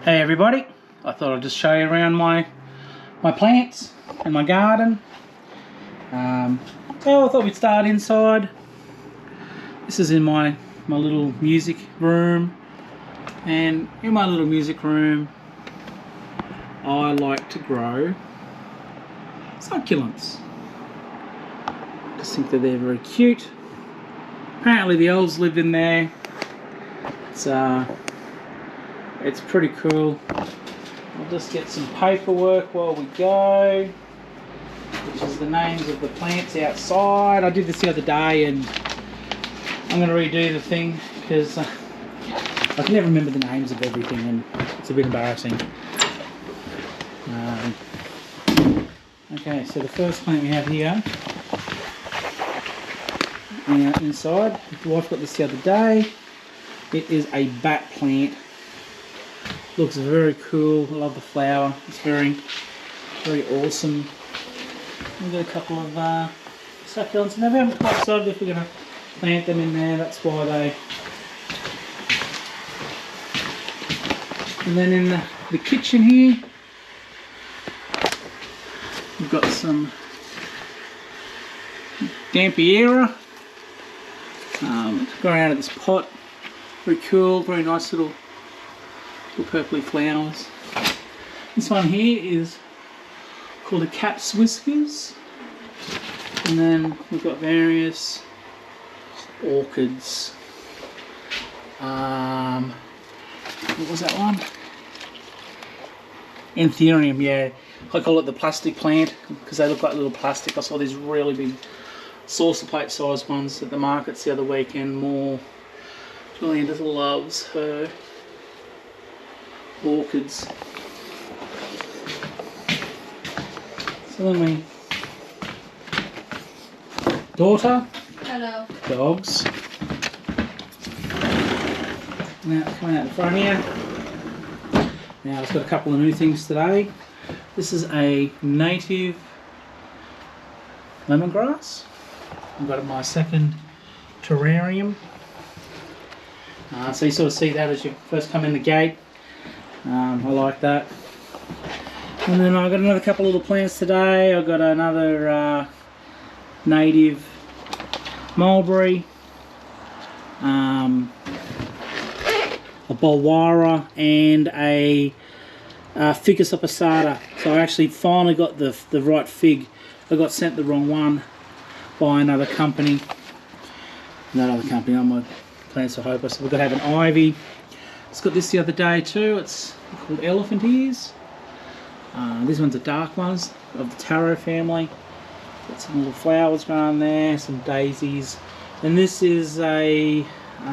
Hey everybody, I thought I'd just show you around my plants and my garden. So I thought we'd start inside. This is in my little music room, and in my little music room I like to grow succulents. I just think that they're very cute. Apparently the elves live in there. It's pretty cool. I'll just get some paperwork while we go, which is the names of the plants outside. I did this the other day and I'm going to redo the thing because I can never remember the names of everything and it's a bit embarrassing. Okay, so the first plant we have here, inside, the wife got this the other day. It is a bat plant. Looks very cool. I love the flower. It's very awesome. We've got a couple of succulents, and we haven't quite decided if we're going to plant them in there. That's why they. And then in the kitchen here, we've got some Dampiera. Growing out of this pot. Very cool. Very nice little purpley flowers. This one here is called a cat's whiskers, and then we've got various orchids. What was that one? Anthurium, yeah. I call it the plastic plant because they look like little plastic. I saw these really big saucer plate sized ones at the markets the other weekend. Julian just loves her orchids. So then daughter. Hello. Dogs. Now coming out the front here. Now I've got a couple of new things today. This is a native lemongrass. I've got it in my second terrarium. So you sort of see that as you first come in the gate. I like that. And then I've got another couple of little plants today. I've got another native mulberry, a bolwara, and a ficus opposata. So I actually finally got the right fig. I got sent the wrong one by another company. That other company on my plants are hopeless. We've got to have an ivy. It's got this the other day too. It's called elephant ears. These ones are dark ones of the taro family. Got some little flowers growing there, some daisies. And this is a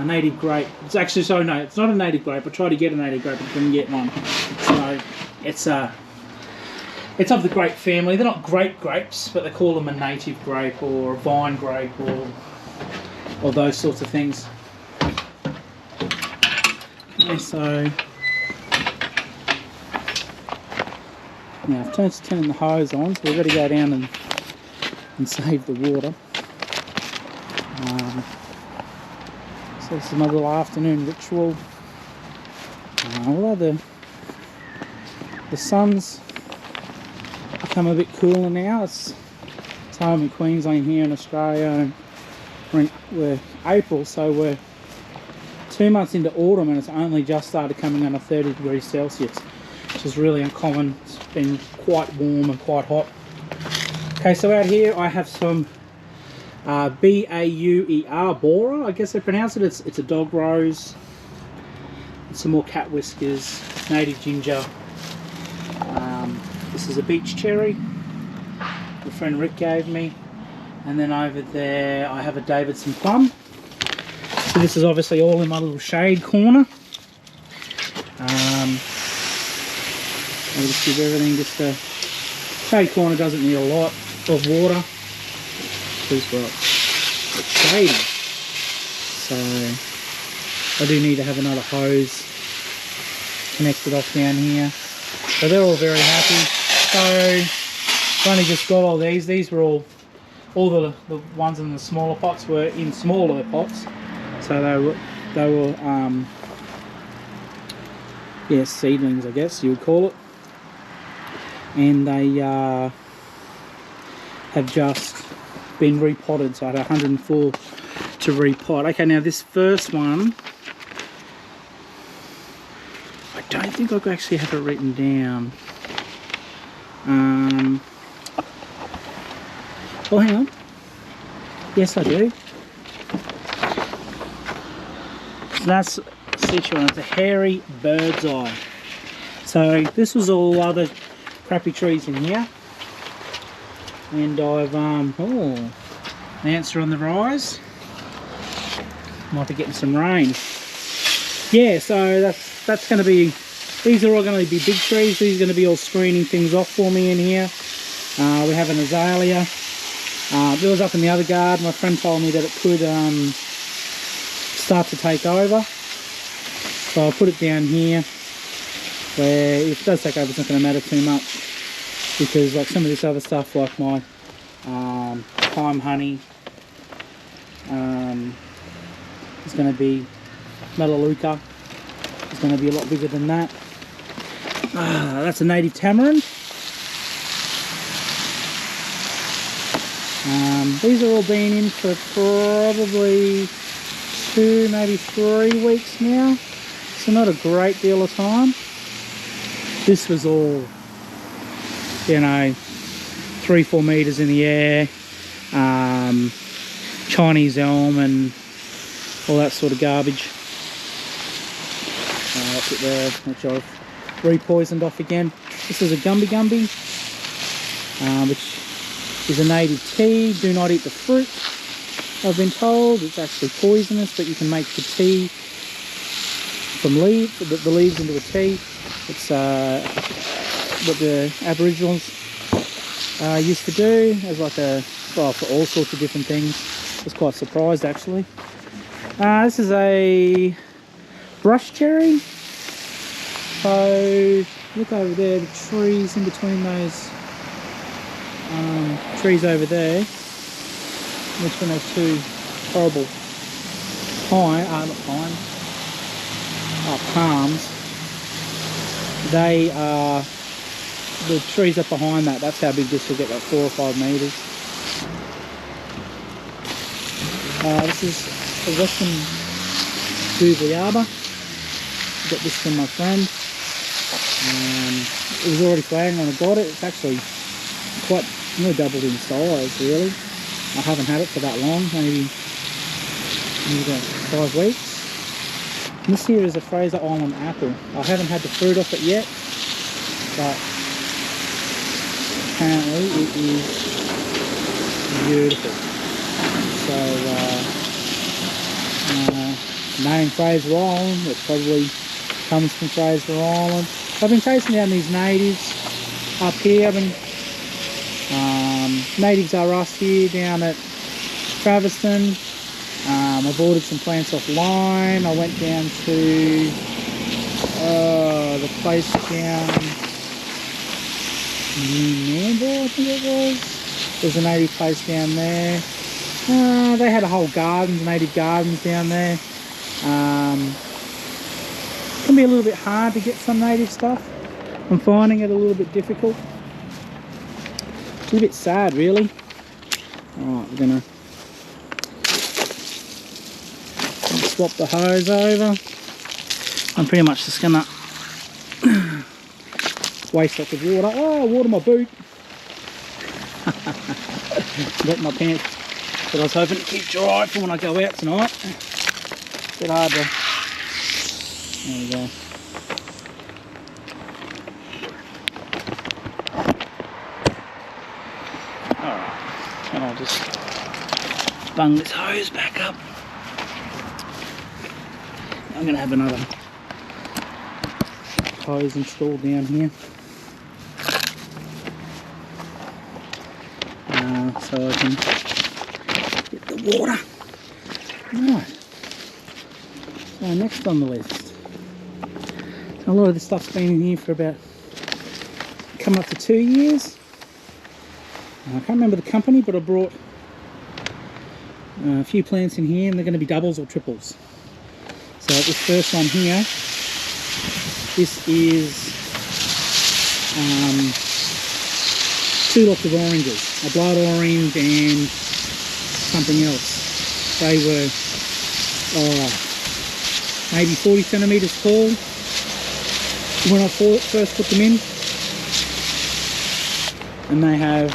native grape. It's actually, so no, it's not a native grape. I tried to get a native grape but couldn't get one. So it's of the grape family. They're not grapes, but they call them a native grape or a vine grape or those sorts of things. Okay, so now I've turned the hose on, so we've got to go down and save the water. So this is my little afternoon ritual. Although the sun's become a bit cooler now. It's home in Queensland here in Australia, and we're April, so we're 2 months into autumn and it's only just started coming under 30 degrees Celsius, which is really uncommon. It's been quite warm and quite hot. Okay, so out here I have some B-A-U-E-R, Bora, I guess they pronounce it. It's a dog rose, and some more cat whiskers, native ginger. This is a beach cherry my friend Rick gave me, and then over there I have a Davidson plum. So this is obviously all in my little shade corner. I'll just give everything just a shade corner. Doesn't need a lot of water because it's shady. So I do need to have another hose connected off down here. So they're all very happy. So I've only just got all these. These were all the ones in the smaller pots were in smaller pots. So they were yeah, seedlings, I guess you would call it. And they have just been repotted, so I had 104 to repot. Okay, now this first one, I don't think I actually have it written down. Oh, hang on. Yes, I do. So that's Sichuan. It's a hairy bird's eye. So this was all other crappy trees in here, and I've oh, the ants are on the rise. Might be getting some rain. Yeah, so that's going to be. These are all going to be big trees. These are going to be all screening things off for me in here. We have an azalea. It was up in the other garden. My friend told me that it could start to take over. So I'll put it down here, where if it does take over, it's not going to matter too much. Because like some of this other stuff, like my thyme honey, is going to be Melaleuca. It's going to be a lot bigger than that. That's a native tamarind. These are all been in for probably 2, maybe 3 weeks now, so not a great deal of time. This was all, you know, 3-4 meters in the air, Chinese elm and all that sort of garbage. That's it there, which I've re-poisoned off again. This is a gumby, which is a native tea. Do not eat the fruit, I've been told. It's actually poisonous, but you can make the tea from leaves, the leaves into a tea. It's what the Aboriginals used to do as like a, well, for all sorts of different things. I was quite surprised actually. This is a brush cherry. So look over there, the trees in between those trees over there, which one has 2 horrible palms. They are the trees up behind that. That's how big this will get, like 4 or 5 meters. This is a Western Doubliaba. Got this from my friend. It was already flowering when I got it. It's actually quite nearly doubled in size, really. I haven't had it for that long, maybe about 5 weeks. And this here is a Fraser Island apple. I haven't had the fruit off it yet, but apparently it is beautiful. So, name Fraser Island, it probably comes from Fraser Island. I've been chasing down these natives up here. Natives are us here down at Traviston. I've ordered some plants offline. I went down to the place down New Nambour, I think it was. There's a native place down there. They had a whole garden, native gardens down there. It can be a little bit hard to get some native stuff. I'm finding it a little bit difficult. It's a bit sad, really. Alright, we're gonna swap the hose over. I'm pretty much just gonna waste lots of water. Oh, water my boot. Wet my pants. But I was hoping to keep dry for when I go out tonight. A bit hard to. There we go. Alright, and I'll just bung this hose back up. I'm going to have another hose installed down here. So I can get the water. Right. So next on the list. So a lot of this stuff's been in here for about coming up to 2 years. I can't remember the company, but I brought a few plants in here, and they're going to be doubles or triples. So this first one here This is 2 lots of oranges, a blood orange and something else. They were maybe 40 centimeters tall when I first put them in, and they have,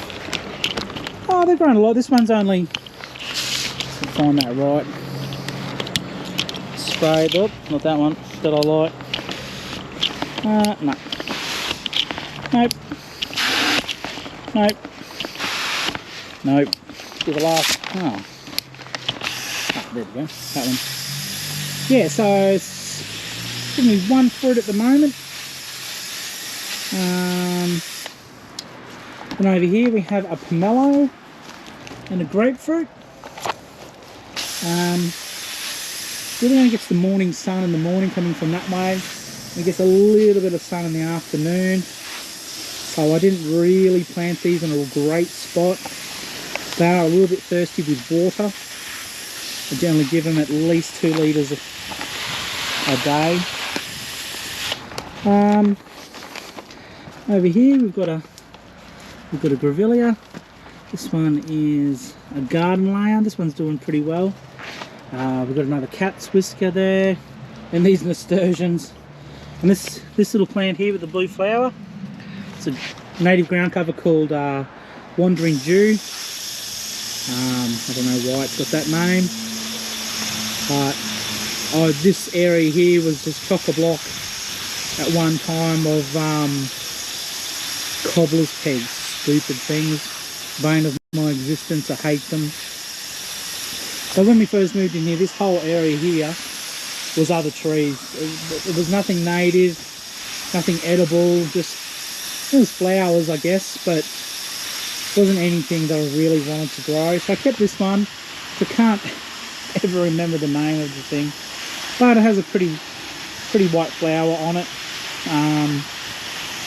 they've grown a lot. This one's only, let's find that right, sprayed, not that one that I like. No. Nope. Nope. Nope. Do the last. Oh, there we go. That one. Yeah, so it's giving me 1 fruit at the moment. And over here we have a pomelo and a grapefruit. Really only gets the morning sun in the morning coming from that way. It gets a little bit of sun in the afternoon. So I didn't really plant these in a great spot. They are a little bit thirsty with water. I generally give them at least 2 litres a day. Over here we've got a grevillea. This one is a garden layer. This one's doing pretty well. We've got another cat's whisker there, and these nasturtiums. And this little plant here with the blue flower, it's a native ground cover called Wandering Dew. I don't know why it's got that name, but this area here was just chock-a-block at one time of cobbler's pegs, stupid things, bane of my existence. I hate them. So when we first moved in here, this whole area here was other trees. It was nothing native, nothing edible, just, it was flowers I guess, but wasn't anything that I really wanted to grow. So I kept this one. I can't ever remember the name of the thing, but it has a pretty white flower on it.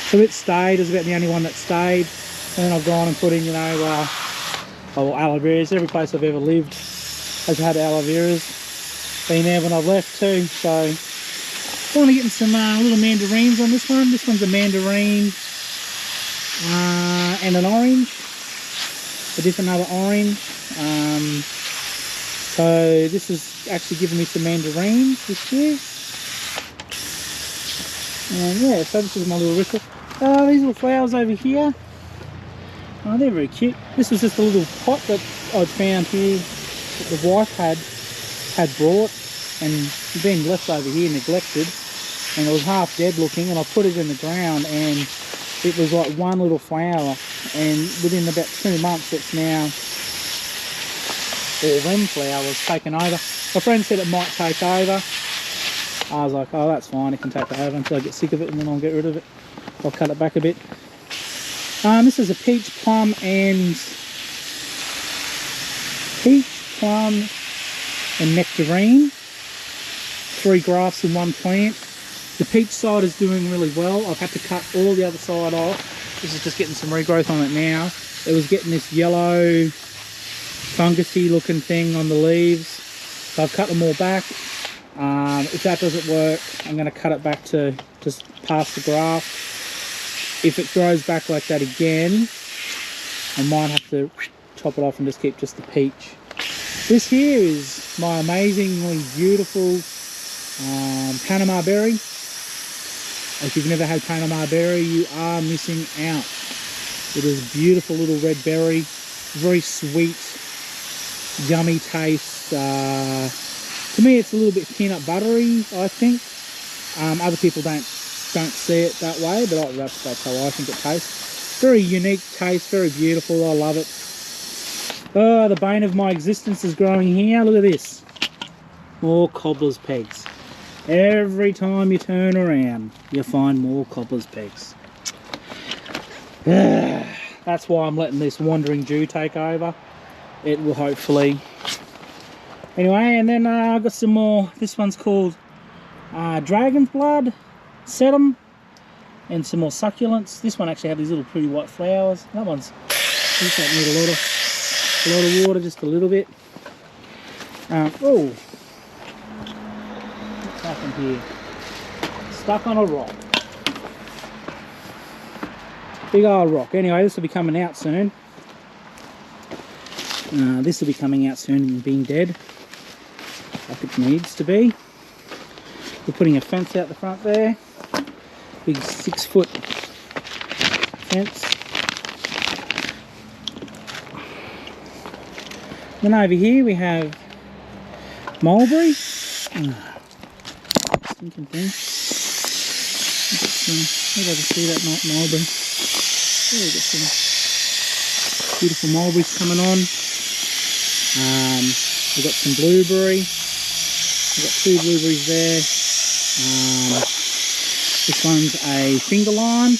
So it stayed. It was about the only one that stayed. And then I've gone and put in, you know, aloe veras. Every place I've ever lived has had aloe veras. Been there when I've left too. So I want to get some little mandarines on this one. This one's a mandarine and an orange, a different other orange. So this is actually giving me some mandarines this year. And yeah, so this is my little ritual. These little flowers over here, they're very cute. This was just a little pot that I'd found here that the wife had brought, and been left over here neglected, and it was half dead looking, and I put it in the ground and it was like one little flower, and within about 2 months it's now all them flowers taken over. My friend said it might take over. I was like, oh, that's fine, it can take it over until I get sick of it, and then I'll get rid of it. I'll cut it back a bit. This is a peach, plum and nectarine. 3 grafts in 1 plant. The peach side is doing really well. I've had to cut all the other side off. This is just getting some regrowth on it now. It was getting this yellow fungusy looking thing on the leaves. So I've cut them all back. If that doesn't work, I'm going to cut it back to just past the graft. If it grows back like that again, I might have to chop it off and just keep just the peach. This here is my amazingly beautiful Panama berry. If you've never had Panama berry, you are missing out. It is a beautiful little red berry, very sweet, yummy taste. To me, it's a little bit peanut buttery, I think. Other people don't see it that way, but that's how I think it tastes. Very unique taste, very beautiful. I love it. Oh, the bane of my existence is growing here. Look at this. More cobbler's pegs. Every time you turn around, you find more cobbler's pegs. That's why I'm letting this Wandering Dew take over. It will hopefully. Anyway, and then I've got some more. This one's called Dragon's Blood, Sedum, and some more succulents. This one actually had these little pretty white flowers. That one's, this don't need a lot of water, just a little bit. Oh, what's happened here? stuck on a rock. Big old rock. Anyway, this will be coming out soon. This will be coming out soon and being dead, like it needs to be. We're putting a fence out the front there. Big 6-foot fence. Then over here we have mulberry. Stinking thing. Maybe I can see that mulberry. There we got some beautiful mulberries coming on. We've got some blueberry. We've got 2 blueberries there. This one's a finger lime.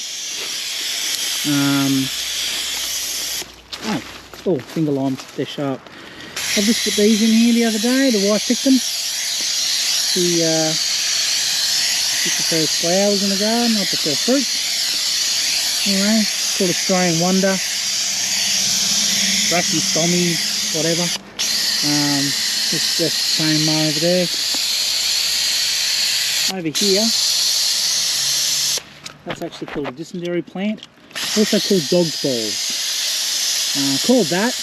Oh, finger limes, they're sharp. I just put these in here the other day. The wife picked them. She prefers flowers in the garden. I prefer fruit. Anyway, it's called Australian Wonder. Brushy, Tommy, whatever. It's just the same over there. Over here, that's actually called a dysentery plant. Also called dog's balls. Called that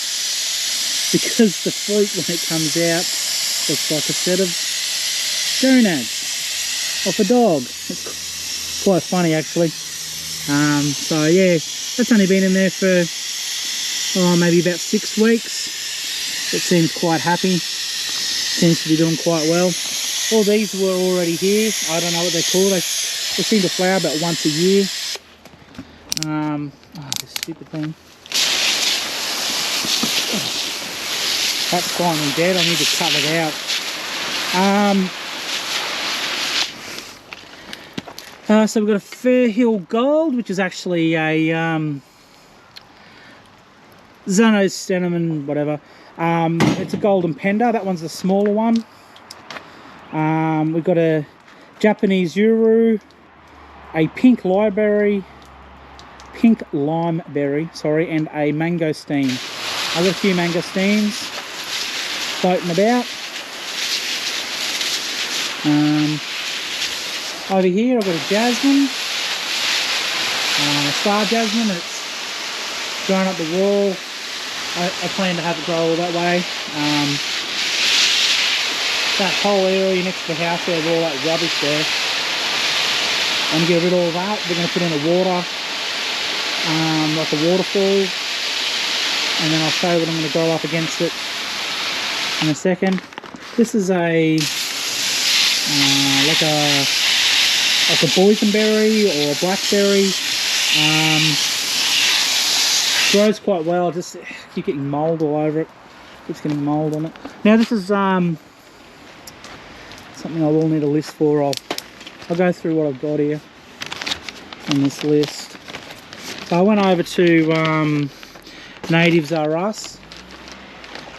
because the fruit, when it comes out, looks like a set of gonads off a dog. It's quite funny actually. So yeah, that's only been in there for maybe about 6 weeks. It seems quite happy. Seems to be doing quite well. All these were already here. I don't know what they're called. They seem to flower about once a year. This stupid thing. That's finally dead. I need to cut it out. So we've got a Fair Hill Gold, which is actually a Zonostenomon, whatever. It's a golden pender. That one's the smaller one. We've got a Japanese Uru, a pink limeberry, and a mangosteen. I've got a few mangosteens floating about. Over here I've got a jasmine, a star jasmine. It's growing up the wall. I plan to have it grow all that way. That whole area next to the house there with all that rubbish there, I'm going to get rid of all that. We're going to put in a water, like a waterfall, and then I'll show you what I'm going to grow up against it in a second. This is a like a boysenberry or a blackberry. Grows quite well. Just keep getting mold all over it. Keeps getting mold on it. Now this is something I will need a list for. I'll go through what I've got here on this list. So I went over to Natives Are Us,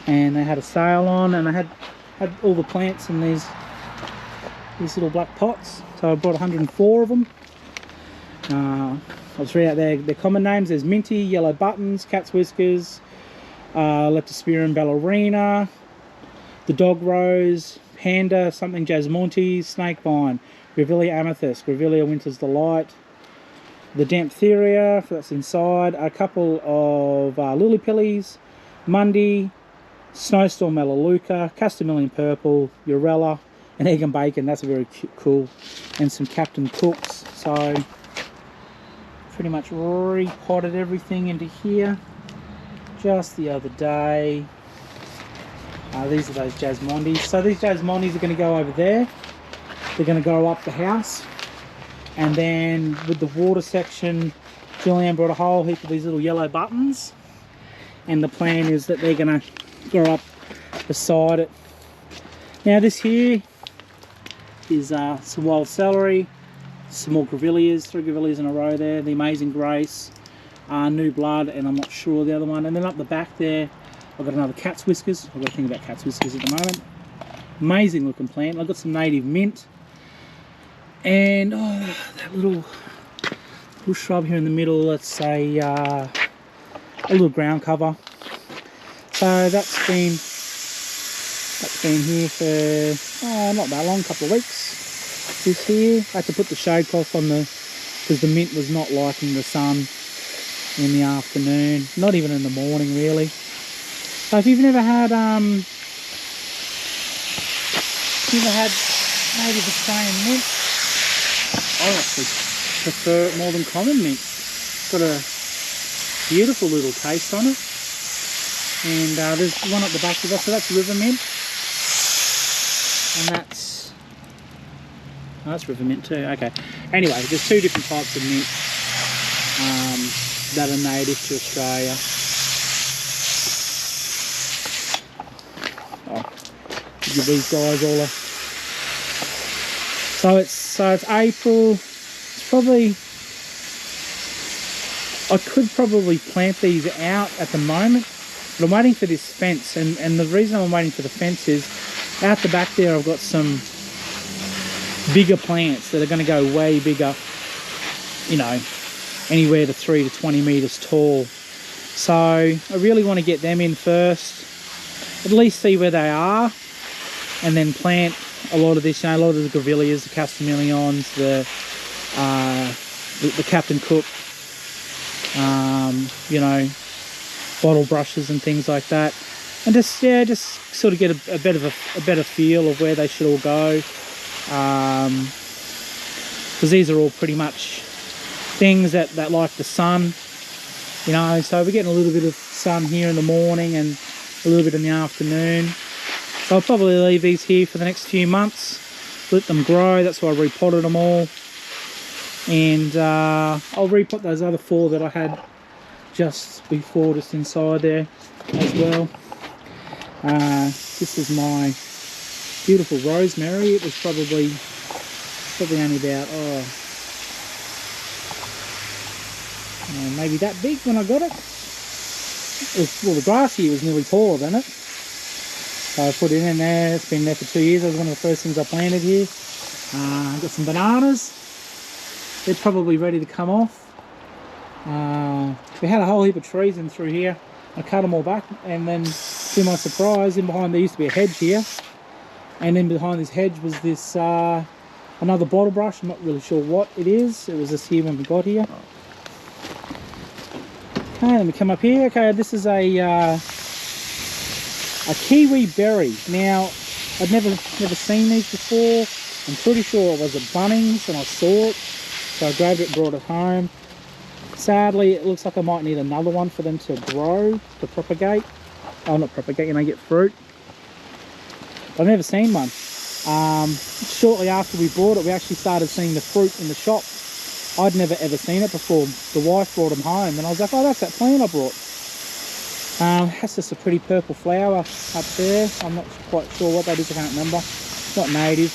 and they had a sale on, and I had all the plants in these little black pots. So I bought 104 of them. I'll just read out their common names. There's Minty, Yellow Buttons, Cat's Whiskers, Leptospirillum ballerina, the Dog Rose, Panda, something Jasmonte, Snakevine, Grevillea Amethyst, Grevillea Winter's Delight, the Damptheria, that's inside, a couple of Lily Pillies, Mundy, Snowstorm Melaleuca, Castamillion Purple, Urella, and Egg and Bacon. That's very cool. And some Captain Cooks. So pretty much repotted everything into here just the other day. These are those Jasmondes. So these Jasmondes are going to go over there. They're going to go up the house. And then with the water section, Julianne brought a whole heap of these little yellow buttons. And the plan is that they're going to grow up beside it. Now this here is some wild celery, some more grevilleas, 3 grevilleas in a row there, the Amazing Grace, New Blood, and I'm not sure the other one. And then up the back there, I've got another Cat's Whiskers. I've got to think about Cat's Whiskers at the moment. Amazing looking plant. I've got some native mint. And that little shrub here in the middle, that's a little ground cover. So that's been here for not that long, a couple of weeks. this here. I had to put the shade cloth on because the mint was not liking the sun in the afternoon, not even in the morning really. So if you've never had native Australian mint, I actually prefer it more than common mint. It's got a beautiful little taste on it. And there's one at the back of that, so that's river mint. And that's river mint too. Okay. Anyway, there's two different types of mint that are native to Australia. Give these guys all a. So it's April. It's probably. I could probably plant these out at the moment, but I'm waiting for this fence, and the reason I'm waiting for the fence is out the back there I've got some bigger plants that are going to go way bigger, you know, anywhere to 3 to 20 meters tall. So I really want to get them in first, at least see where they are, and then plant a lot of this, you know, a lot of the grevilleas, the castanillions, the Captain Cook, you know, bottle brushes and things like that, and just sort of get a better feel of where they should all go, because these are all pretty much things that like the sun, you know. So we're getting a little bit of sun here in the morning and a little bit in the afternoon. So I'll probably leave these here for the next few months, let them grow. That's why I repotted them all, and I'll repot those other 4 that I had just before, just inside there as well. This is my beautiful rosemary. It was probably only about maybe that big when I got it. Well, the grass here was nearly taller than it. So I put it in there. It's been there for 2 years. That was one of the first things I planted here. I've got some bananas. They're probably ready to come off. We had a whole heap of trees in through here. I cut them all back, and then to my surprise, in behind there used to be a hedge here, and in behind this hedge was this another bottle brush. I'm not really sure what it is. It was just here when we got here. Okay, let me come up here. Okay, this is a kiwi berry. Now, I'd never seen these before. I'm pretty sure it was at Bunnings and I saw it, so I grabbed it and brought it home. Sadly, it looks like I might need another one for them to grow, to propagate. Oh, not propagate, you know, get fruit. But I've never seen one. Shortly after we bought it, we actually started seeing the fruit in the shop. I'd never ever seen it before. The wife brought them home, and I was like, oh, that's that plant I brought. That's just a pretty purple flower up there. I'm not quite sure what that is, I can't remember. It's not native.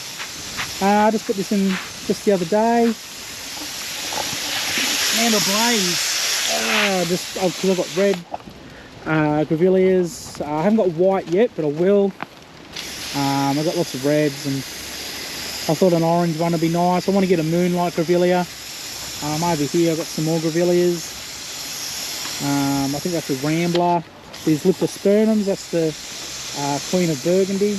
I just put this in just the other day. And a blaze. Just because I've got red grevilleas. I haven't got white yet, but I will. I've got lots of reds, and I thought an orange one would be nice. I want to get a moonlight grevillea. Over here I've got some more grevilleas. I think that's a rambler. These Liptospermums, that's the Queen of Burgundy.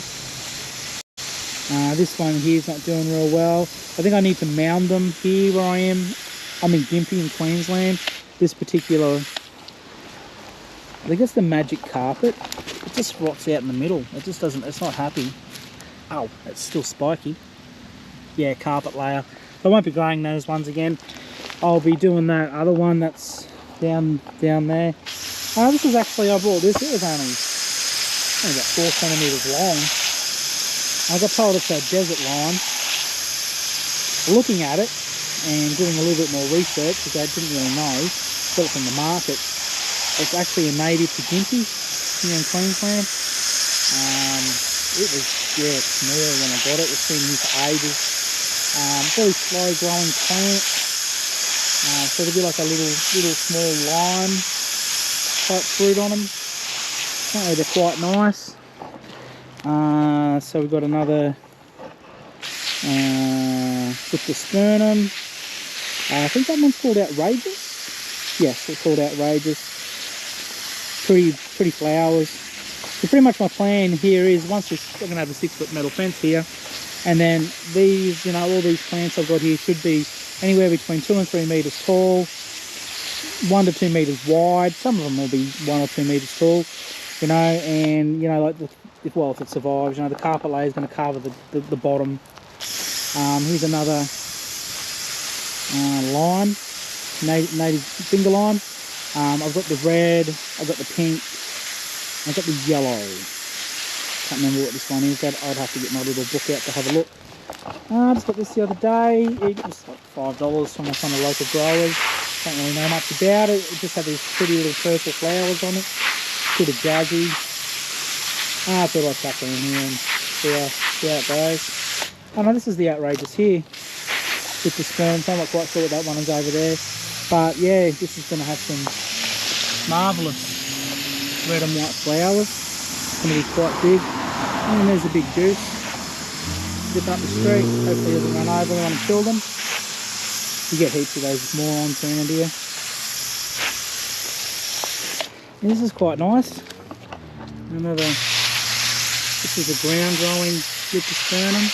This one here is not doing real well. I think I need to mound them here where I am. I'm in Gympie in Queensland. This particular, I think it's the magic carpet. It just rots out in the middle. It just doesn't, it's not happy. Oh, it's still spiky. Yeah, carpet layer. I won't be growing those ones again. I'll be doing that other one that's down there. This is actually, I bought this, it was only about 4 centimeters long. I got told it's a desert lime. Looking at it and doing a little bit more research, because I didn't really know, got it from the market. It's actually a native to Gympie here in Queensland. It was, yeah, small when I got it. It's been here for ages. Very slow growing plant. So there'll be like a little small lime type fruit on them. Apparently they're quite nice. So we've got another Liptospermum. I think that one's called Outrageous. Yes, it's called Outrageous. Pretty flowers. So pretty much my plan here is, once I'm going to have a 6-foot metal fence here, And then these, you know, all these plants I've got here should be anywhere between 2 and 3 meters tall, 1 to 2 meters wide. Some of them will be 1 or 2 meters tall, you know, and, you know, like, if it survives, you know, the carpet layer is going to cover the bottom. Here's another lime, native finger lime. I've got the red, I've got the pink, I've got the yellow. Can't remember what this one is. I'd have to get my little book out to have a look. I just got this the other day. It was like $5 from one of the local growers. Don't really know much about it. It just had these pretty little purple flowers on it. Pretty jazzy. I thought I'd chuck it in here and see how it goes. Oh no, this is the outrageous here with the sperms. I'm not quite sure what that one is over there. But yeah, this is going to have some marvellous red and white flowers. It's going to be quite big. And there's a big juice. Zip up the street. Hopefully it doesn't run over when I kill them. You get heaps of those morons around here. And this is quite nice. Another, this is a ground growing Leptospermum.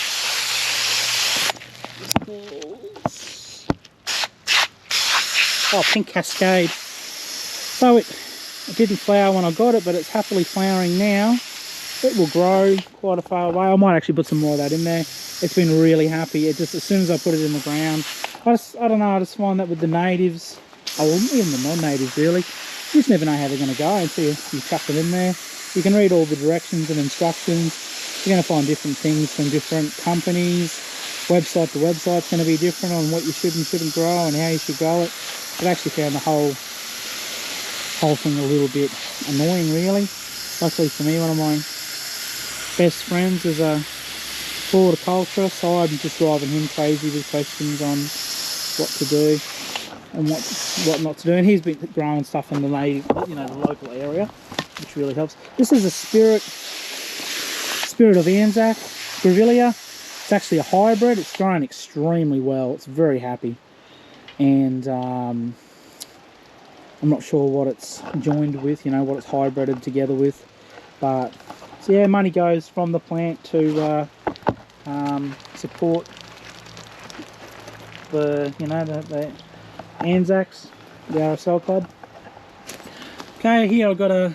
Oh, pink cascade. So it didn't flower when I got it, but it's happily flowering now. It will grow quite a far away. I might actually put some more of that in there. It's been really happy. It just, as soon as I put it in the ground, I don't know, I just find that with the natives, or even the non-natives really, you just never know how they're going to go until you chuck it in there. You can read all the directions and instructions. You're going to find different things from different companies. Website to website's going to be different on what you should and shouldn't grow and how you should grow it. I've actually found the whole thing a little bit annoying really. Luckily for me, one of my best friends is a horticulturist, so I'm just driving him crazy with questions on what to do and what not to do. And he's been growing stuff in the native, you know, the local area, which really helps. This is a spirit of Anzac Grevillea. It's actually a hybrid. It's grown extremely well. It's very happy, and I'm not sure what it's joined with, you know, what it's hybrided together with, but so yeah, money goes from the plant to support the, you know, the Anzacs, the RSL club. Okay, here I've got a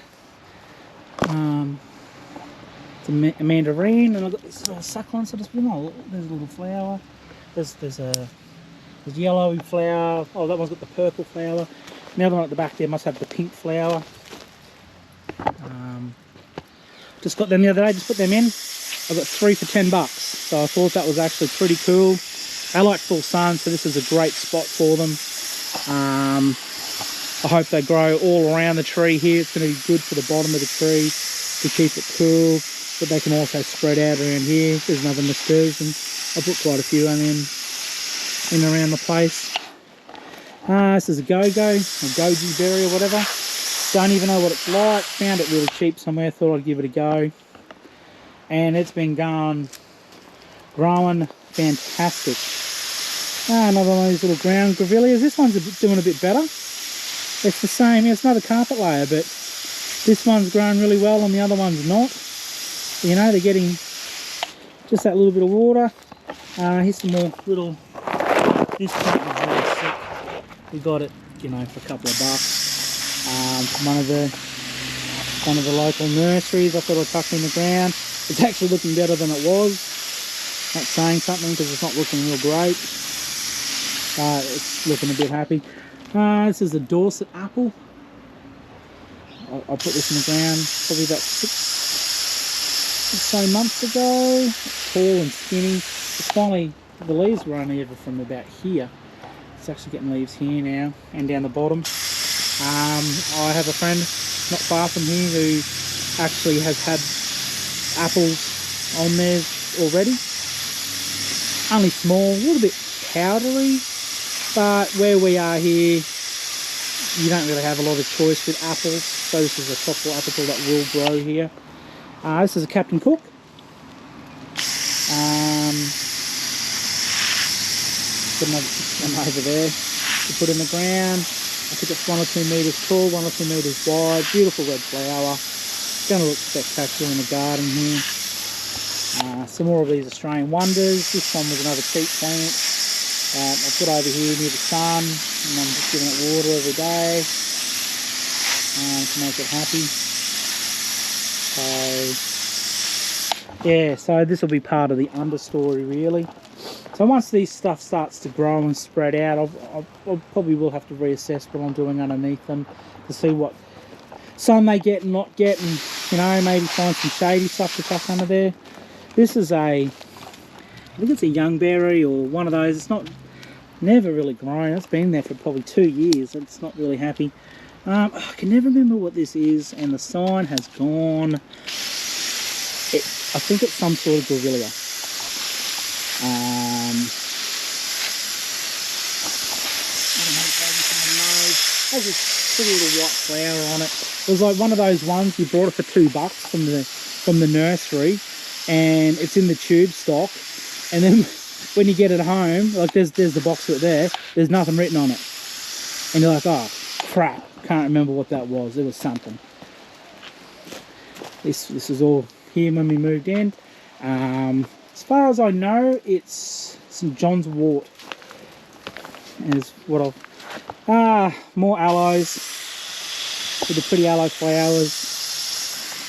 mandarin, and I've got this little succulent. So just put them all. There's a little flower. There's yellow flower. Oh, that one's got the purple flower. The other one at the back there must have the pink flower. Just got them the other day. Just put them in. I got 3 for $10, so I thought that was actually pretty cool. They like full sun, so this is a great spot for them. I hope they grow all around the tree here. It's going to be good for the bottom of the tree to keep it cool, but they can also spread out around here. There's another nasturtium. I put quite a few of them in around the place. This is a go-go, or goji berry or whatever. Don't even know what it's like. Found it really cheap somewhere, thought I'd give it a go. And it's been growing fantastic. Another one of these little ground grevilleas. This one's doing a bit better. It's the same, it's another carpet layer, but this one's growing really well and the other one's not. You know, they're getting just that little bit of water. Here's some more little, this plant is really sick. We got it, you know, for a couple of bucks. From one of the local nurseries. I thought I'd tuck it in the ground. It's actually looking better than it was. Not saying something because it's not looking real great. It's looking a bit happy. This is a Dorset apple. I put this in the ground probably about 6 or so months ago. It's tall and skinny. It's finally, the leaves were only ever from about here. It's actually getting leaves here now and down the bottom. I have a friend not far from here who actually has had apples on there already. Only small, a little bit powdery, but where we are here, you don't really have a lot of choice with apples. So this is a tropical apple that will grow here. This is a Captain Cook. Put another one over there to put in the ground. I think it's 1 or 2 meters tall, 1 or 2 meters wide. Beautiful red flower. It's going to look spectacular in the garden here. Some more of these Australian wonders. This one was another cheap plant. I put over here near the sun, and I'm just giving it water every day to make it happy. So yeah, so this will be part of the understory really. So once these stuff starts to grow and spread out, I probably will have to reassess what I'm doing underneath them to see what sun they get and not get, and you know, maybe find some shady stuff to tuck under there. This is I think it's a young berry or one of those. It's never really grown. It's been there for probably 2 years. It's not really happy. I can never remember what this is, and the sign has gone. I think it's some sort of grevillea. Has this pretty little white flower on it. It was like one of those ones you bought it for $2 from the nursery, and it's in the tube stock, and then when you get it home, like there's the box of it there, there's nothing written on it, and you're like, oh crap, can't remember what that was. It was something. This is all here when we moved in. As far as I know, it's St. John's wort is what more aloes with the pretty aloe flowers.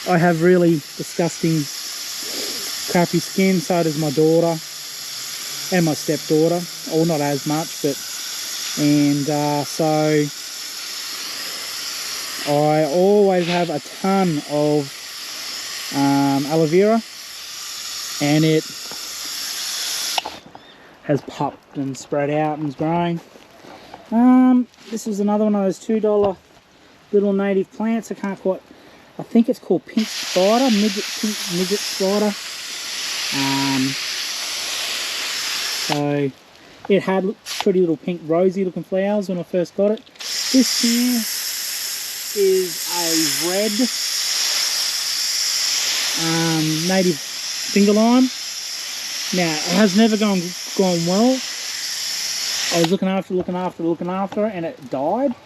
I have really disgusting crappy skin, so does my daughter and my stepdaughter, or not as much, but so I always have a ton of aloe vera, and it has popped and spread out and is growing. This is another one of those $2 little native plants. I think it's called pink spider, pink midget spider. So it had pretty little pink rosy looking flowers when I first got it. This here is a red native finger lime. Now it has never gone well. I was looking after, and it died.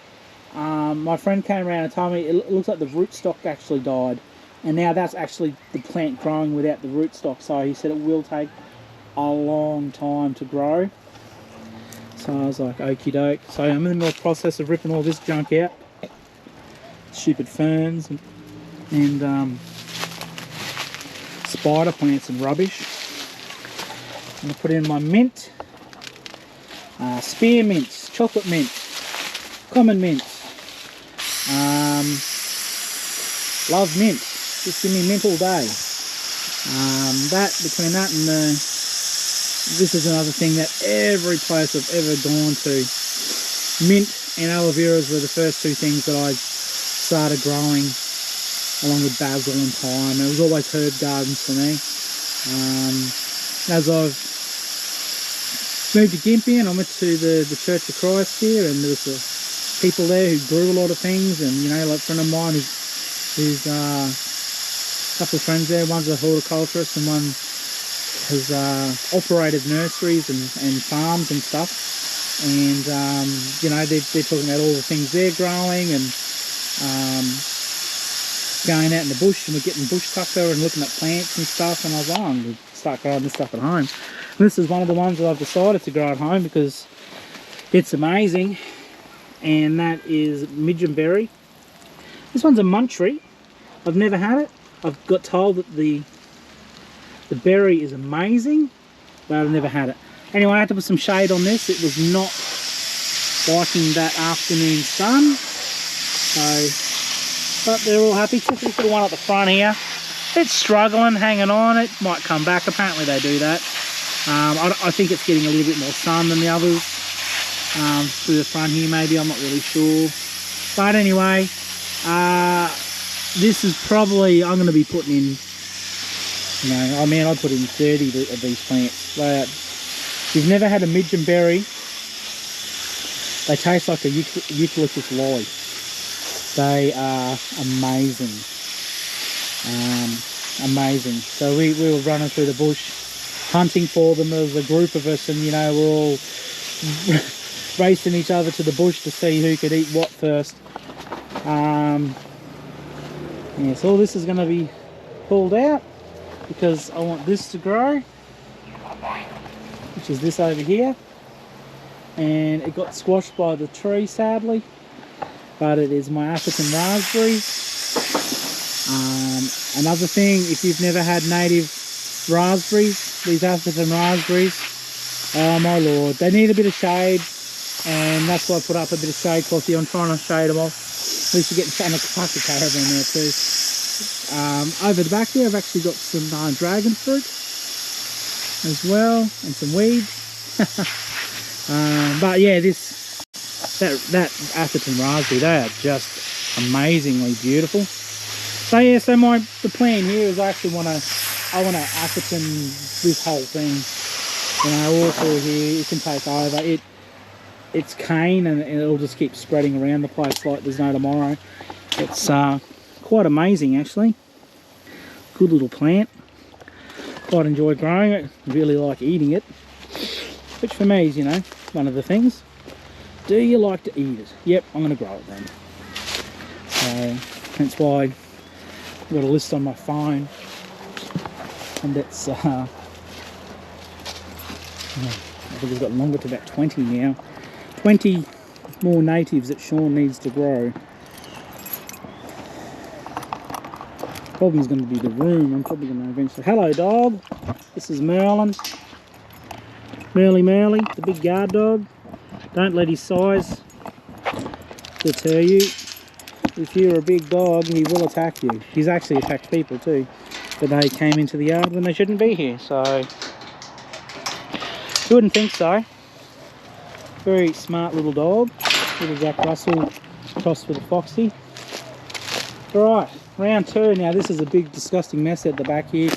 My friend came around and told me it looks like the rootstock actually died, and now that's actually the plant growing without the rootstock. So he said it will take a long time to grow. So I was like, okie doke. So I'm in the process of ripping all this junk out, stupid ferns and spider plants and rubbish. I'm gonna put in my mint. Spearmints, chocolate mint, common mint, love mint, just give me mint all day. Between that and this is another thing that every place I've ever gone to, mint and aloe veras were the first two things that I started growing, along with basil and thyme. It was always herb gardens for me. As I've moved to Gympie, and I went to the Church of Christ here, and there was people there who grew a lot of things, and you know, like a friend of mine who's a couple of friends there, one's a horticulturist and one has operated nurseries and farms and stuff, and you know, they're talking about all the things they're growing, and going out in the bush, and we're getting bush tucker and looking at plants and stuff, and I was like, oh, I'm going to start growing this stuff at home. This is one of the ones that I've decided to grow at home because it's amazing, and that is midgeonberry. This one's a munchery. I've never had it. I've got told that the berry is amazing, but I've never had it. Anyway, I had to put some shade on this. It was not liking that afternoon sun, so, but they're all happy. Just this little one at the front here. It's struggling, hanging on. It might come back. Apparently they do that. I think it's getting a little bit more sun than the others through the front here, maybe. I'm not really sure. But anyway, this is probably, I'm going to be putting in, you know, I mean, I'd put in 30 of these plants. If you've never had a midgeonberry, they taste like a eucalyptus lolly. They are amazing. Amazing. So we were running through the bush hunting for them. There was a group of us, and you know, we're all racing each other to the bush to see who could eat what first. Yeah, so all this is going to be pulled out, because I want this to grow, which is this over here. And it got squashed by the tree, sadly, but it is my African raspberries. Another thing, if you've never had native raspberries, these African raspberries, oh my lord, they need a bit of shade, and that's why I put up a bit of shade cloth here. I'm trying to shade them off. At least you're getting some of the classic caravan there too. Over the back here I've actually got some dragon fruit as well, and some weeds. But yeah, that African raspberry, they are just amazingly beautiful. So yeah, so the plan here is I want to African this whole thing. You know, all through here, it can take over. It's cane, and it'll just keep spreading around the place like there's no tomorrow. It's quite amazing actually. Good little plant. Quite enjoy growing it. Really like eating it. Which for me is, you know, one of the things. Do you like to eat it? Yep, I'm going to grow it then. So that's why I've got a list on my phone. And it's, I think it's got longer to about 20 now. 20 more natives that Shaun needs to grow. Problem is going to be the room. I'm probably going to eventually... Hello, dog. This is Merlin. Merly, the big guard dog. Don't let his size deter you. If you're a big dog, he will attack you. He's actually attacked people too. But they came into the yard when they shouldn't be here, so... You wouldn't think so. Very smart little dog. Little Jack Russell crossed with a Foxy. Right, round two. Now this is a big disgusting mess at the back here.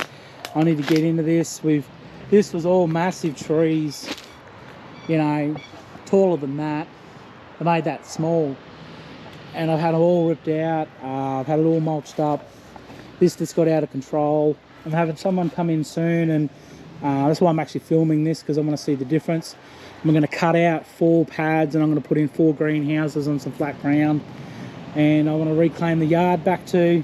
I need to get into this. This was all massive trees, you know, taller than that. I made that small, and I've had it all ripped out. I've had it all mulched up. This just got out of control. I'm having someone come in soon, and that's why I'm actually filming this, because I want to see the difference. I'm going to cut out 4 pads, and I'm going to put in 4 greenhouses on some flat ground, and I want to reclaim the yard back to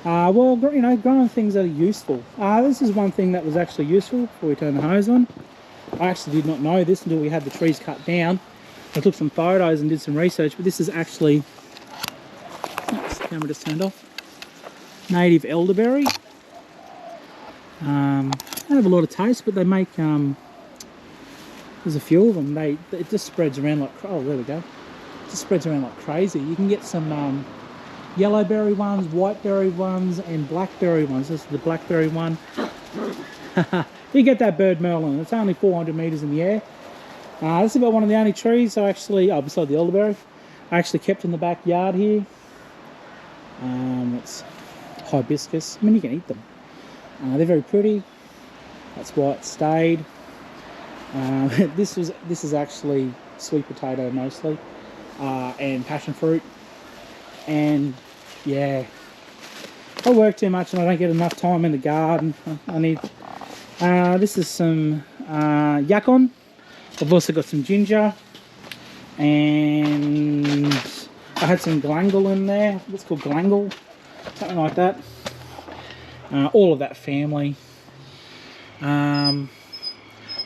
well, you know, growing things that are useful. This is one thing that was actually useful before we turn the hose on. I actually did not know this until we had the trees cut down. I took some photos and did some research, but this is actually, oops, the camera just turned off, native elderberry. They have a lot of taste, but they make, there's a few of them. It just spreads around like, oh, there we go. It just spreads around like crazy. You can get some yellowberry ones, whiteberry ones, and blackberry ones. This is the blackberry one. You get that bird Merlin. It's only 400 meters in the air. This is about one of the only trees I actually, beside the elderberry, I actually kept in the backyard here. It's hibiscus. I mean, you can eat them. They're very pretty. That's why it stayed. This is actually sweet potato mostly, and passion fruit. And yeah, I work too much and I don't get enough time in the garden. I need this is some yacon. I've also got some ginger, and I had some glangle in there. It's called glangle, something like that. All of that family. I'm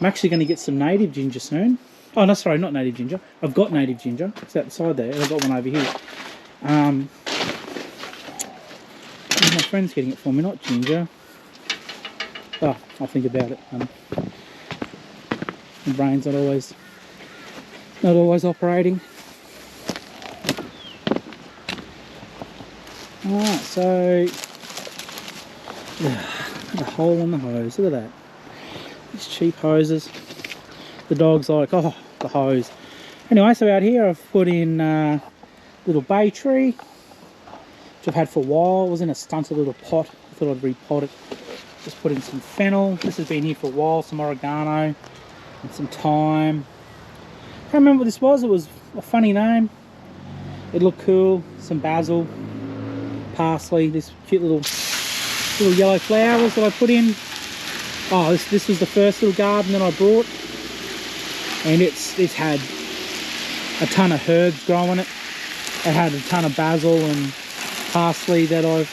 actually going to get some native ginger soon. Oh no, sorry, not native ginger. I've got native ginger. It's outside there. I've got one over here. My friend's getting it for me, not ginger. Oh, I'll think about it. My brain's not always operating. Alright, so the hole in the hose. Look at that. These cheap hoses. The dog's like, oh, the hose. Anyway, so out here I've put in little bay tree, which I've had for a while. It was in a stunted little pot. I thought I'd repot it. Just put in some fennel. This has been here for a while. Some oregano and some thyme. I can't remember what this was. It was a funny name. It looked cool. Some basil, parsley. This cute little yellow flowers that I put in. Oh, this was the first little garden that I brought, and it's had a ton of herbs growing it. It had a ton of basil and parsley that I've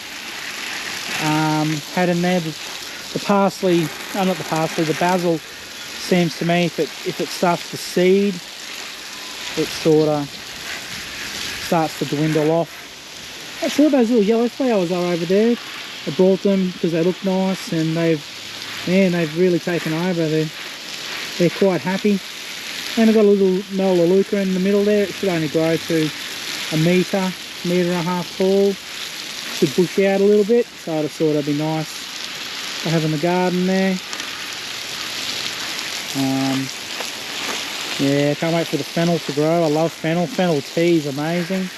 had in there. The parsley, not the parsley, the basil seems to me if it starts to seed, it sort of starts to dwindle off. That's what those little yellow flowers are over there. I brought them because they look nice, and they've really taken over. They're quite happy. And I've got a little melaleuca in the middle there. It should only grow to a metre and a half tall. Should bush out a little bit, so it'll sort of be nice to have in the garden there. Yeah, can't wait for the fennel to grow. I love fennel. Fennel tea is amazing.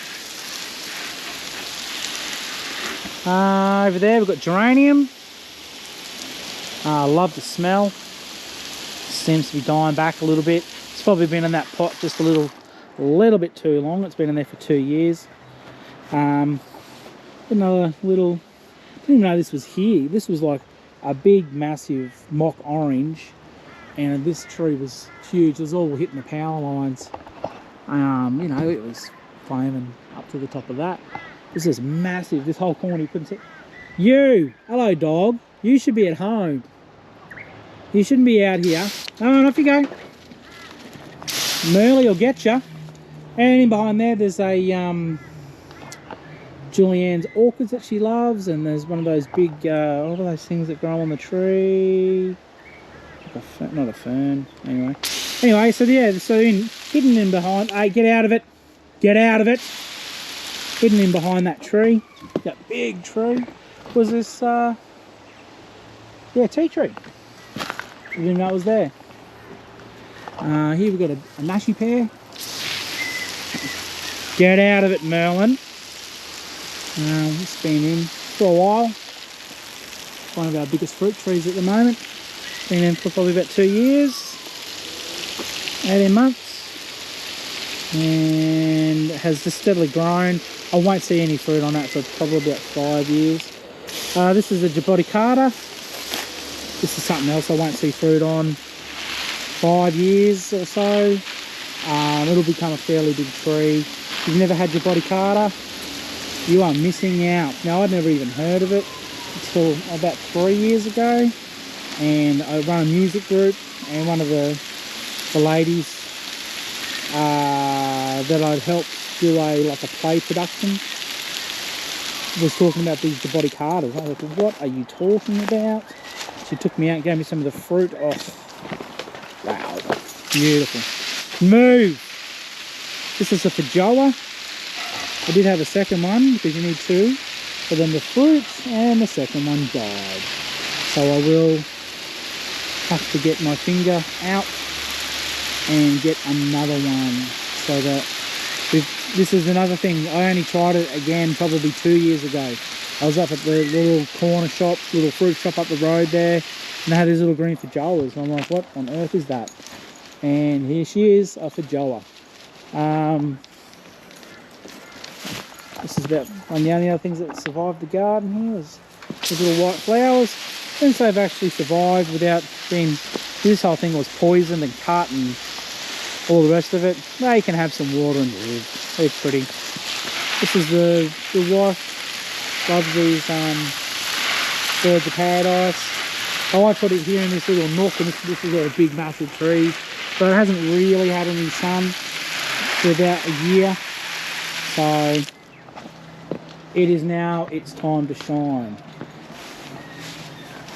Over there we've got geranium. I love the smell. Seems to be dying back a little bit. It's probably been in that pot just a little bit too long. It's been in there for 2 years. Another little, I didn't even know this was here. This was like a big massive mock orange, and this tree was huge. It was all hitting the power lines. You know, it was flaming up to the top of that. This is massive. This whole corner, you couldn't see. You, hello dog. You should be at home. You shouldn't be out here. Oh, off you go. Merle will get you. And in behind there's a Julianne's orchids that she loves, and there's one of those big, what are those things that grow on the tree? Like not a fern. Anyway, so yeah, hidden in behind. Hey, get out of it. Get out of it. Hidden in behind that tree, that big tree, was this, yeah, tea tree. I didn't know it was there. Here we've got a nashi pear. Get out of it, Merlin. It's been in for a while. One of our biggest fruit trees at the moment. Been in for probably about 2 years, 18 months, and has just steadily grown. I won't see any fruit on that for probably about 5 years. This is a jaboticata. This is something else I won't see fruit on 5 years or so. It'll become a fairly big tree. If you've never had jaboticata, you are missing out. Now, I'd never even heard of it until about 3 years ago, and I run a music group, and one of the ladies that I'd helped do like a play production was talking about these jaboticatas. I was like, what are you talking about? She took me out and gave me some of the fruit off. Wow, beautiful. Move! This is a feijoa. I did have a second one because you need two, but then the fruit and the second one died. So I will have to get my finger out and get another one. So that this is another thing. I only tried it again probably 2 years ago. I was up at the little corner shop, little fruit shop up the road there, and they had these little green feijoas. And I'm like, what on earth is that? And here she is, a feijoa. This is about one of the only other things that survived the garden here is these little white flowers. Since they've actually survived without being, this whole thing was poisoned and cut and all the rest of it, they can have some water and live. They're pretty. This is the wife loves these birds of paradise. I put it here in this little nook, and this is a big massive tree, but it hasn't really had any sun for about a year. So it is now its time to shine.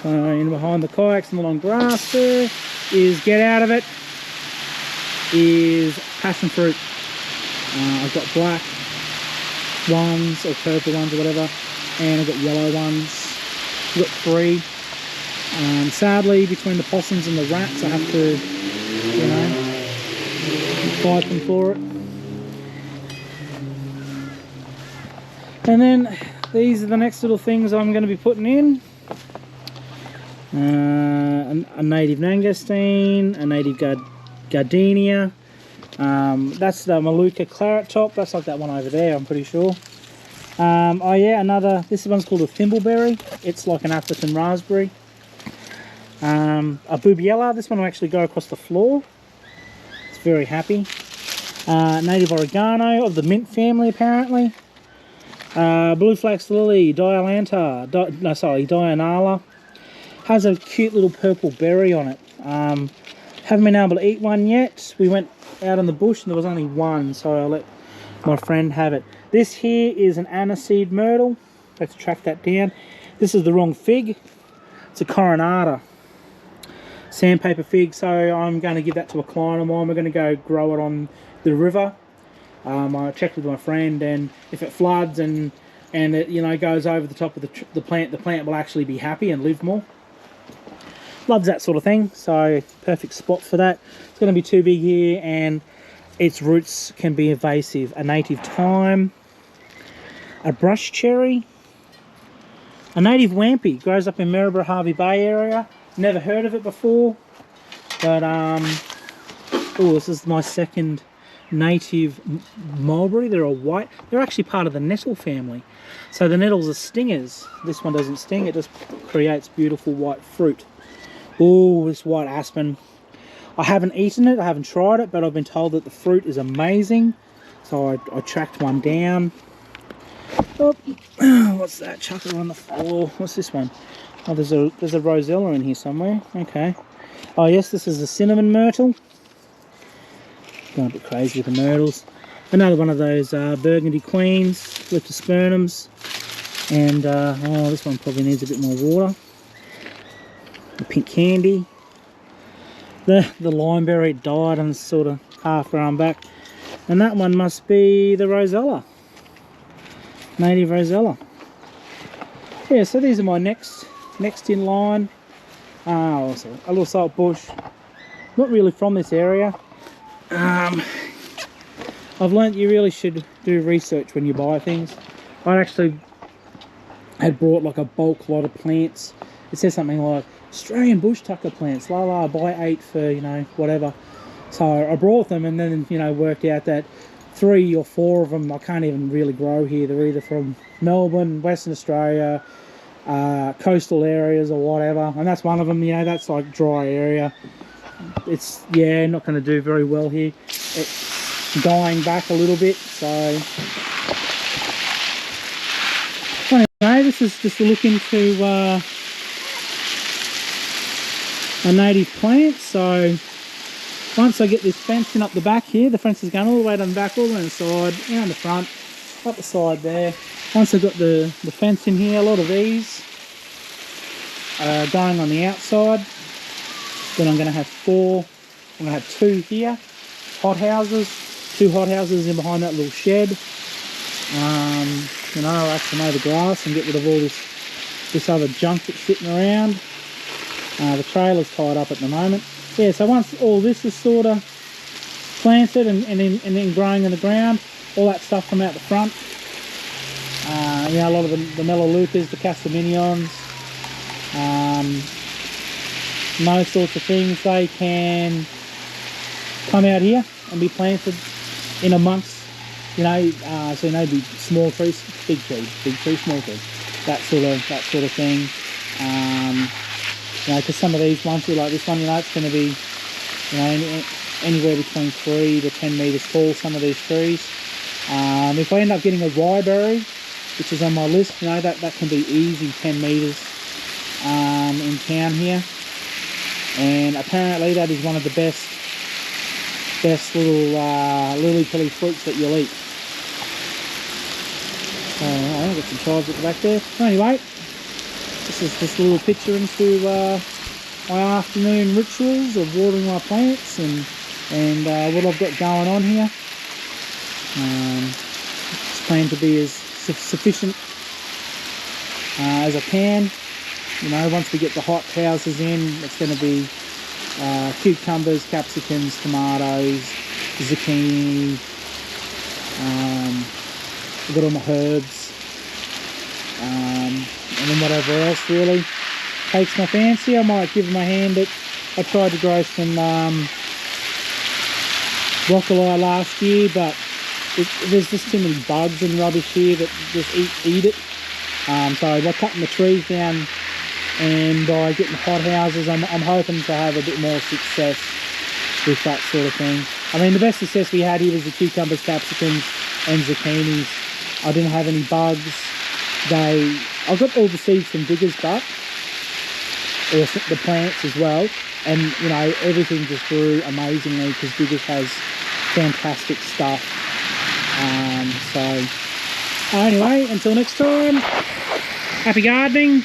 So in behind the kayaks and the long grass there is, get out of it, is passion fruit. I've got black ones or purple ones or whatever, and I've got yellow ones. I've got 3. Sadly, between the possums and the rats, I have to, you know, fight them for it. And then these are the next little things I'm going to be putting in. A native mangosteen, a native gardenia. That's the Maluka claret top. That's like that one over there, I'm pretty sure. Oh yeah, another, this one's called a thimbleberry. It's like an African raspberry. A bubiella, this one will actually go across the floor. It's very happy. Native oregano of the mint family, apparently. Blue flax lily, Dianala. Has a cute little purple berry on it. Haven't been able to eat one yet. We went out in the bush and there was only one, so I'll let my friend have it. This here is an aniseed myrtle. Let's track that down. This is the wrong fig. It's a coronata sandpaper fig, so I'm going to give that to a client of mine. We're going to go grow it on the river. I checked with my friend, and if it floods and it, you know, goes over the top of the plant will actually be happy and live more. Loves that sort of thing, so perfect spot for that. It's going to be too big here, and its roots can be invasive. A native thyme, a brush cherry, a native wampy, grows up in Maryborough, Harvey Bay area. Never heard of it before, but oh, this is my second native mulberry. They're a white. They're actually part of the nettle family. So the nettles are stingers. This one doesn't sting. It just creates beautiful white fruit. Oh, this white aspen. I haven't eaten it. I haven't tried it, but I've been told that the fruit is amazing. So I tracked one down. Oh, what's that chucker on the floor? What's this one? Oh, there's a rosella in here somewhere. Okay. Oh yes, this is a cinnamon myrtle. Going a bit crazy with the myrtles. Another one of those burgundy queens, leptospermums. And oh, this one probably needs a bit more water. The pink candy. The limeberry died and sort of half grown back. And that one must be the rosella. Native rosella. Yeah, so these are my next in line. Also a little salt bush. Not really from this area. I've learnt you really should do research when you buy things. I actually had brought like a bulk lot of plants. It says something like Australian bushtucker plants, buy 8 for, you know, whatever. So I brought them, and then, you know, worked out that 3 or 4 of them I can't even really grow here. They're either from Melbourne, Western Australia, coastal areas or whatever, and that's one of them. You know, that's like dry area. It's, yeah, not going to do very well here. It's dying back a little bit, so anyway, this is just a look into a native plant. So once I get this fencing up the back here, the fence is going all the way down the back, all the way on the side, down the front, up the side there. Once I've got the fence in here, a lot of these are going on the outside. Then I'm going to have 4, I'm going to have 2 here, hot houses, 2 hot houses in behind that little shed. You know, I'll actually mow the grass and get rid of all this other junk that's sitting around. The trailer's tied up at the moment. Yeah, so once all this is sort of planted and then growing in the ground, all that stuff come out the front. You know, a lot of the melaleucas, the castaminions, those sorts of things, they can come out here and be planted in amongst, you know, so you know, be small trees, big tree, small tree, that sort of thing. You know, because some of these ones, like this one, you know, it's going to be, you know, anywhere between 3 to 10 metres tall, some of these trees. If I end up getting a ryeberry, which is on my list, you know, that can be easy 10 metres in town here. And apparently that is one of the best little lily-pilly fruits that you'll eat. I've got some chives at the back there. Anyway, this is just a little picture into my afternoon rituals of watering my plants and what I've got going on here. Just plan to be as sufficient as I can. You know, once we get the hot houses in, it's going to be cucumbers, capsicums, tomatoes, zucchini. I've got all my herbs, and then whatever else really takes my fancy. I might give them a hand at. I tried to grow some broccoli last year, but there's just too many bugs and rubbish here that just eat it. So by cutting the trees down and by getting hot houses, I'm hoping to have a bit more success with that sort of thing. I mean, the best success we had here was the cucumbers, capsicums and zucchinis. I didn't have any bugs. I got all the seeds from Digger's Butt, or the plants as well, and you know, everything just grew amazingly because Digger's has fantastic stuff. So anyway, until next time, happy gardening.